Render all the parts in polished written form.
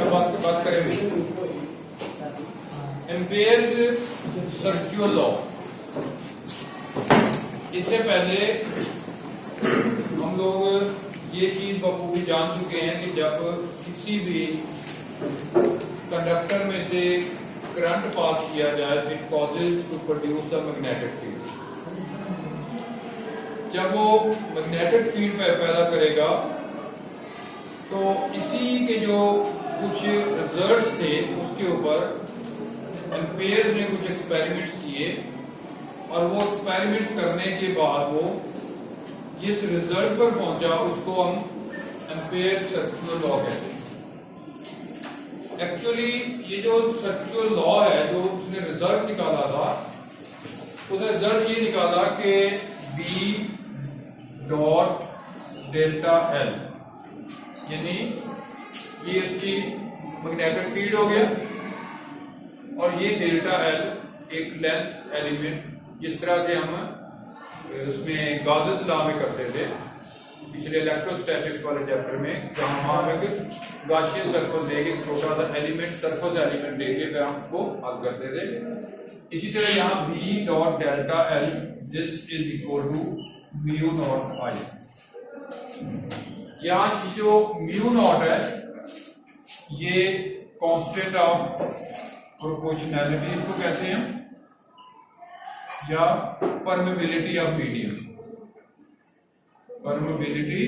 बात करेंगे amperes circular law. इससे पहले हम लोग ये चीज बखूबी जान चुके हैं कि जब किसी भी कंडक्टर में से करंट पास किया जाए तो it causes to produce the magnetic field. जब वो मैग्नेटिक फील्ड पैदा करेगा तो इसी के जो कुछ रिजल्ट्स थे उसके ऊपर एम्पियर्स ने कुछ एक्सपेरिमेंट्स किए और वो एक्सपेरिमेंट्स करने के बाद वो जिस रिजल्ट पर पहुंचा उसको हम एम्पियर सर्कुलर लॉ कहते हैं। एक्चुअली ये जो सर्कुलर लॉ है जो उसने रिजल्ट निकाला था, उसने रिजल्ट ये निकाला कि बी डॉट डेल्टा एल, यानी ये इसकी मैग्नेटिक फील्ड हो गया और ये डेल्टा एल एक लेंथ एलिमेंट, जिस तरह से हम उसमें गॉसेस लॉ में करते थे पिछले इलेक्ट्रोस्टैटिक्स वाले चैप्टर में, जहां हम एक गाशियन सरफेस लेके छोटा सा एलिमेंट सरफेस एलिमेंट लेके फिर हम उसको हल करते थे। इसी तरह यहाँ B dot delta L this is equal to mu naught I. यहाँ जो म्यू नॉट है ये कांस्टेंट ऑफ प्रोपोर्शनैलिटी इसको कहते हैं या permeability of medium, permeability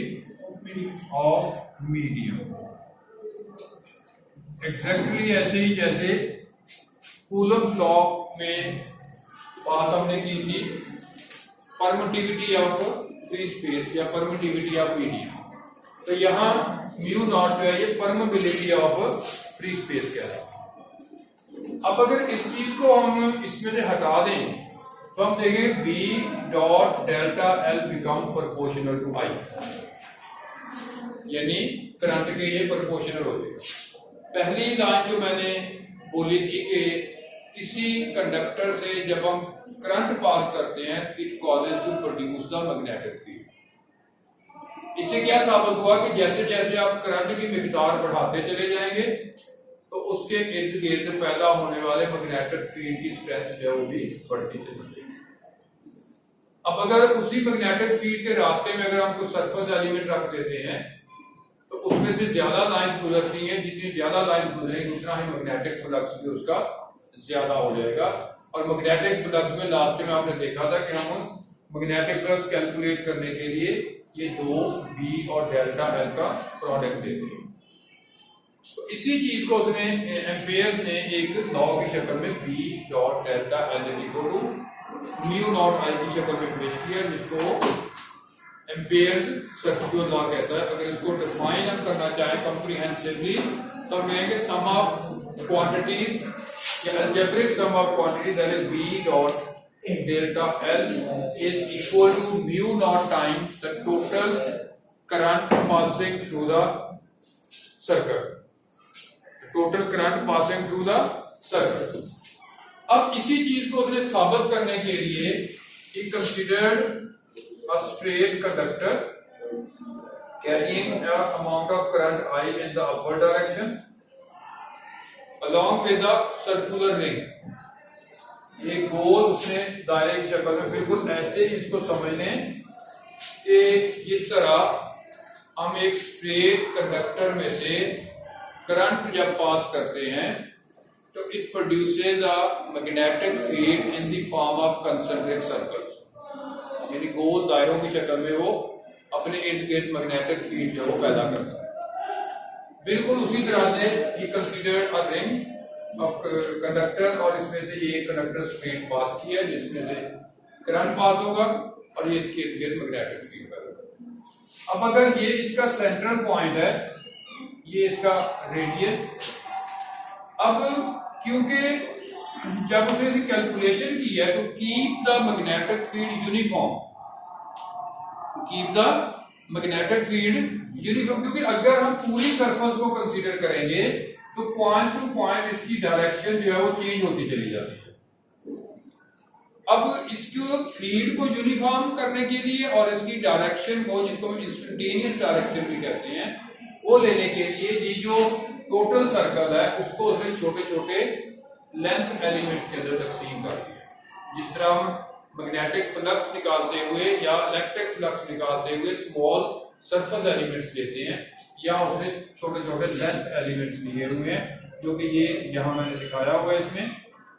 of medium. Exactly ऐसे ही जैसे कूलम्स लॉ में बात हमने की थी परमिटिविटी ऑफ फ्री स्पेस या परमिटिविटी ऑफ मीडियम, तो यहाँ म्यू नॉट जो है ये परमेबिलिटी ऑफ फ्री स्पेस क्या है। अब अगर इस चीज को हम इसमें से हटा दें तो हम देखेंगे B dot delta L become proportional to I, यानी करंट के ये प्रोपोर्शनल हो जाएगा। पहली लाइन जो मैंने बोली थी कि किसी कंडक्टर से जब हम करंट पास करते हैं it causes to produce the magnetic field. इससे क्या साबित हुआ कि जैसे जैसे आप करंट की मिकदार बढ़ाते चले जाएंगे तो उसके इर्द गिर्द पैदा होने वाले मैग्नेटिक फील्ड की स्ट्रेंथ जो है वो भी बढ़ती चली जाएगी। अब अगर उसी मैग्नेटिक फील्ड के रास्ते में अगर हम कुछ सरफेस एलिमेंट रख देते हैं तो उसमें से ज्यादा लाइंस गुजरती हैं, जितनी ज्यादा लाइन गुजरेंगी उतना ही मैग्नेटिक फ्लक्स भी उसका ज्यादा हो जाएगा। और मैग्नेटिक फ्लक्स में लास्ट में आपने देखा था कि हम मैग्नेटिक फ्लक्स कैलकुलेट करने के लिए ये दो बी और डेल्टा एल का प्रोडक्ट देते हैं। तो इसी चीज को उसने एम्पियर्स ने एक लॉ की शक्ल में B dot delta L equal to mu naught I की शक्ल में पेश किया, जिसको एम्पियर्स सर्कुलर लॉ कहता है। अगर इसको डिफाइन हम करना चाहें कॉम्प्रिहेंसिवली तो हम कहेंगे सम ऑफ क्वांटिटी या algebraic sum of quantity that is B dot delta L is equal to mu naught times the total current passing through the circuit, total current passing through the circuit. अब इसी चीज को उसने साबित करने के लिए he considered a straight conductor carrying an amount of current I in the upward direction along with a circular ring। ये गोल उसने दायरे की शक्ल में, बिल्कुल ऐसे ही इसको समझ लें कि जिस तरह हम एक स्ट्रेट कंडक्टर में से करंट जब पास करते हैं तो it produces a magnetic field in the form of concentric circles, यानी गोल दायरों की शक्ल में वो अपने इर्द गिर्द मैग्नेटिक फील्ड जो वो पैदा करता है। बिल्कुल उसी तरह से ये considered a ring of conductor और इसमें से ये कंडक्टर स्ट्रेट पास किया जिसमें से करंट पास होगा और ये इसके इर्द गिर्द मैग्नेटिक फील्ड पैदा करेगा। अब अगर ये इसका सेंट्रल पॉइंट है, ये इसका रेडियस, अब क्योंकि जब उसने इसकी कैलकुलेशन की है तो keep the magnetic field uniform, keep the magnetic field uniform, क्योंकि अगर हम पूरी सरफेस को कंसीडर करेंगे तो पॉइंट टू पॉइंट इसकी डायरेक्शन जो है वो चेंज होती चली जाती है। अब इसको फील्ड को यूनिफॉर्म करने के लिए और इसकी डायरेक्शन को, जिसको हम इंस्टेंटेनियस डायरेक्शन भी कहते हैं, वो लेने के लिए ये जो टोटल सर्कल है उसको उसमें छोटे छोटे लेंथ एलिमेंट्स के अंदर तकसीम कर दिया। जिस तरह हम मैग्नेटिक फ्लक्स निकालते हुए या इलेक्ट्रिक फ्लक्स निकालते हुए स्मॉल सरफेस एलिमेंट्स लेते हैं, या उसने छोटे छोटे लेंथ एलिमेंट्स लिए हुए हैं, जो कि ये यहां मैंने दिखाया हुआ है इसमें,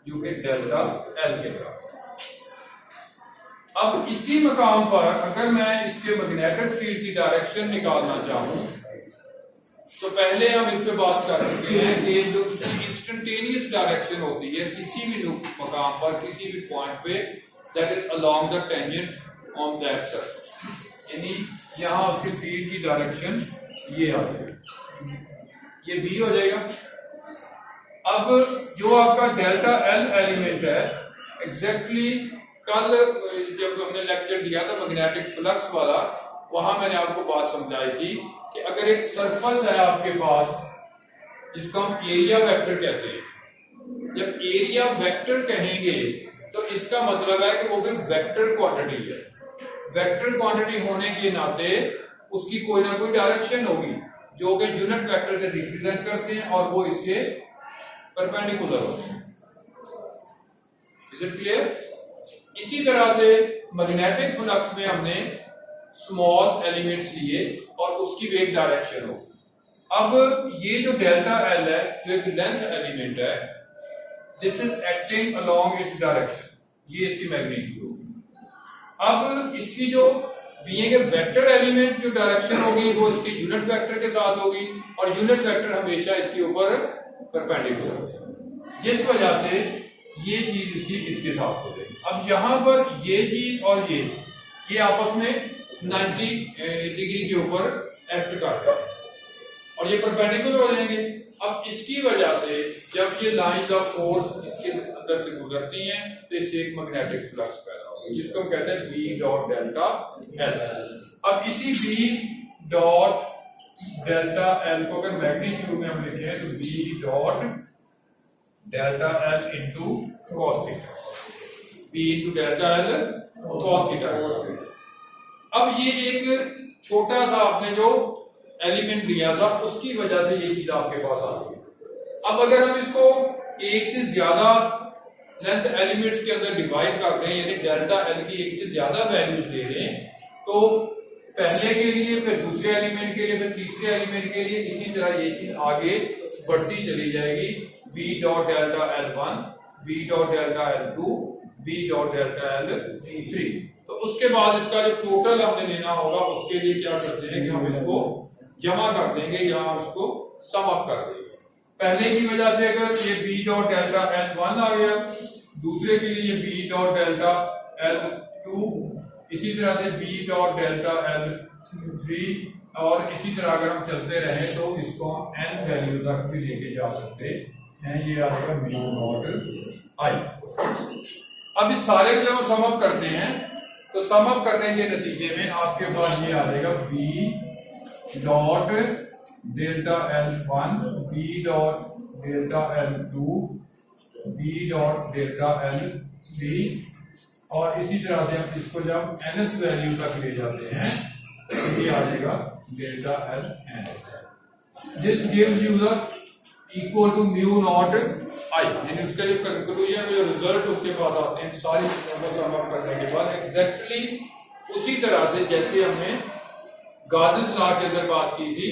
जो कि डेल्टा एल के बराबर। अब इसी मकाम पर अगर मैं इसके मैग्नेटिक फील्ड की डायरेक्शन निकालना चाहूं तो पहले हम इस पे बात कर चुके हैं कि जो इंस्टेंटेनियस डायरेक्शन होती है किसी भी मकाम पर किसी भी पॉइंट पे, that is along the tangent on that surface, यानी यहां उसकी फील्ड की डायरेक्शन ये आ जाएगी, ये बी हो जाएगा। अब जो आपका डेल्टा एल एलिमेंट है, एग्जैक्टली कल जब हमने लेक्चर दिया था मैग्नेटिक फ्लक्स वाला, वहां मैंने आपको बात समझाई थी कि अगर एक सरफेस है आपके पास जिसको हम एरिया वेक्टर कहते हैं, जब एरिया वेक्टर कहेंगे तो इसका मतलब है कि वो फिर वेक्टर क्वांटिटी है। वेक्टर क्वांटिटी होने के नाते उसकी कोई ना कोई डायरेक्शन होगी जो कि यूनिट वेक्टर से रिप्रेजेंट करते हैं और वो इसके परपेंडिकुलर होते हैं। Is it clear? इसी तरह से मैग्नेटिक फ्लक्स में हमने स्मॉल एलिमेंट्स लिए और उसकी भी एक डायरेक्शन हो। अब ये जो डेल्टा एल है, जो एक लेंथ एलिमेंट है, this is acting along its direction, ये इसकी मैग्नीट्यूड होगी। अब इसकी जो बीइंग ए वेक्टर एलिमेंट जो डायरेक्शन होगी वो इसके यूनिट वेक्टर के साथ होगी, और यूनिट वेक्टर हमेशा इसके ऊपर परपेंडिकुलर होगा, जिस वजह से ये चीज इसकी इसके साथ हो जाएगी। अब यहां पर ये चीज और ये आपस में 90 डिग्री के ऊपर एक्ट करते हैं और ये परपेंडिकुलर हो जाएंगे। अब इसकी वजह से जब ये लाइंस ऑफ फोर्स इसके अंदर से गुजरती हैं तो इससे एक मैग्नेटिक फ्लक्स पैदा होगा, जिसको हम कहते हैं बी डॉट डेल्टा एल। अब इसी बी डॉट डेल्टा एल को अगर मैग्नीट्यूड में हम लिखें तो B dot delta L into cos theta, B into delta L cos theta. अब ये एक छोटा सा आपने जो एलिमेंट लिया था उसकी वजह से ये चीज आपके पास आ गई। अब अगर हम इसको एक से ज्यादा लेंथ एलिमेंट्स के अंदर डिवाइड करते हैं, यानी डेल्टा एल की एक से ज्यादा वैल्यूज ले लें, तो पहले के लिए, फिर दूसरे एलिमेंट के लिए, फिर तीसरे एलिमेंट के लिए, इसी तरह ये चीज आगे बढ़ती चली जाएगी। B dot delta L one, B dot delta L two, B dot delta L three. तो उसके बाद इसका जो टोटल हमने लेना होगा उसके लिए क्या करते हैं कि हम इसको जमा कर देंगे या हम इसको सम अप कर देंगे। पहले की वजह से अगर ये B dot delta L one आ गया, दूसरे के लिए B dot delta L two, इसी तरह से B dot delta L three, और इसी तरह अगर हम चलते रहे तो इसको हम एन वैल्यू तक भी लेके जा सकते हैं। ये आएगा म्यू नॉट आई। अब इस सारे को जब हम सम अप करते हैं तो सम अप करने के नतीजे में आपके पास ये आ जाएगा B dot delta L one, B dot delta L two, B dot delta L three, और इसी तरह से हम इसको जब nth वैल्यू तक ले जाते हैं तो ये आ जाएगा delta L N. This gives you the equal to mu naught I, यानी उसका जो कंक्लूजन, जो रिजल्ट उसके पास आते हैं सारी चीजों को सम अप करने के बाद एग्जैक्टली उसी तरह से जैसे हमने गासेस लॉ के अंदर बात की थी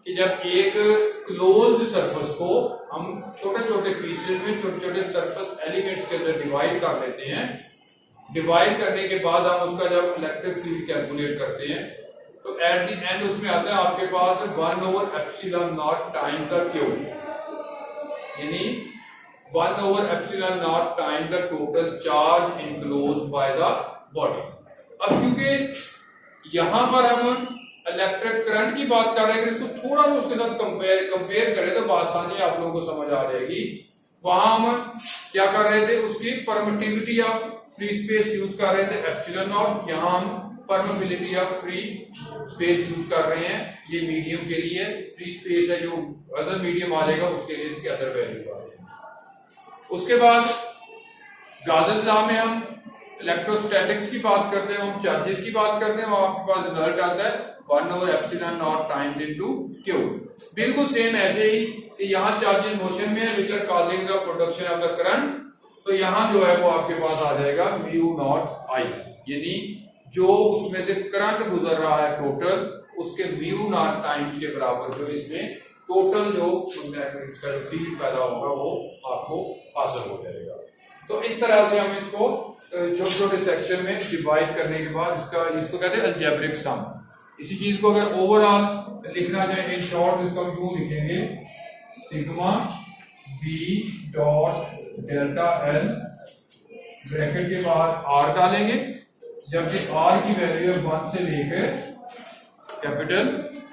कि जब एक क्लोज्ड सरफेस को हम छोटे छोटे पीसेस में, छोटे छोटे सरफेस एलिमेंट्स के अंदर डिवाइड कर लेते हैं, डिवाइड करने के बाद हम उसका जब इलेक्ट्रिक फील्ड कैलकुलेट करते हैं तो एट द एंड उसमें आता है आपके पास 1/एप्सिलॉन टाइम का क्यूब, यानी 1/एप्सिलॉन time the total charge enclosed by the body. अब क्योंकि यहां पर हम इलेक्ट्रिक करंट की बात कर रहे हैं, इसको थोड़ा सा उसके साथ कंपेयर करें तो आसानी आप लोगों को समझ आ जाएगी। वहां हम क्या कर रहे थे, उसकी permittivity of free space use कर रहे थे एप्सिलॉन नॉट, यहां हम permeability of free space use कर रहे हैं। ये मीडियम के लिए फ्री स्पेस है, जो अदर मीडियम आ जाएगा उसके लिए इसके अदर वैल्यू आ जाएगी। उसके बाद गासेस लॉ में हम इलेक्ट्रोस्टैटिक्स की बात करते हैं, हम चार्जेस की बात करते हैं, आपके पास रिजल्ट आता है 1/ε0 टाइम्स इनटू क्यू। बिल्कुल सेम ऐसे ही कि यहाँ चार्जेस मोशन में which are causing the production of the current, तो यहाँ जो है वो आपके पास आ जाएगा म्यू नॉट आई, यानी जो उसमें से करंट गुजर रहा है टोटल उसके म्यू नॉट टाइम्स के बराबर जो इसमें टोटल जो इसका जो फील्ड पैदा होगा वो आपको हासिल हो जाएगा। तो इस तरह से हम इसको छोटे छोटे सेक्शन में डिवाइड करने के बाद इसको कहते हैं अलजेब्रिक सम। इसी चीज को अगर ओवरऑल लिखना चाहे इन शॉर्ट, इसको हम यूं लिखेंगे sigma B dot delta L, bracket के बाद आर डालेंगे, जबकि आर की वैल्यू 1 से लेकर कैपिटल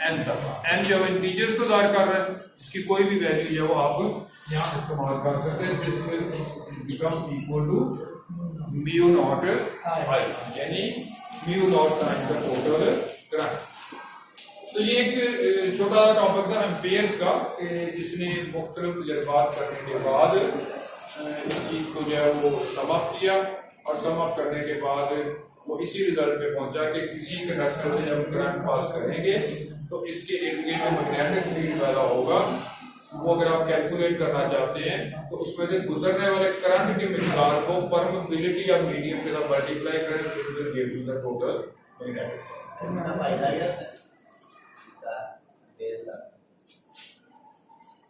एन तक, एन जो इंटीजर्स को दायर कर रहा है इसकी कोई भी वैल्यू है वो आप यहाँ इस्तेमाल कर सकते हैं, this will become equal to mu naught I, यानी mu naught times the total current. तो ये एक छोटा टॉपिक था एम्पियर्स का, जिसने मुख्तलिफ तजर्बात करने के बाद इस चीज को जो है वो समाप्त किया, और समाप्त करने के बाद वो इसी रिजल्ट पे पहुंचा कि किसी कंडक्टर से जब करंट पास करेंगे तो इसके इर्द गिर्द जो मैग्नेटिक फील्ड पैदा होगा वो अगर आप कैलकुलेट करना चाहते हैं तो उसमें से गुजरने वाले करंट की मिकदार को परमिबिलिटी या मीडियम के साथ मल्टीप्लाई करें तो it will give you the total magnetic.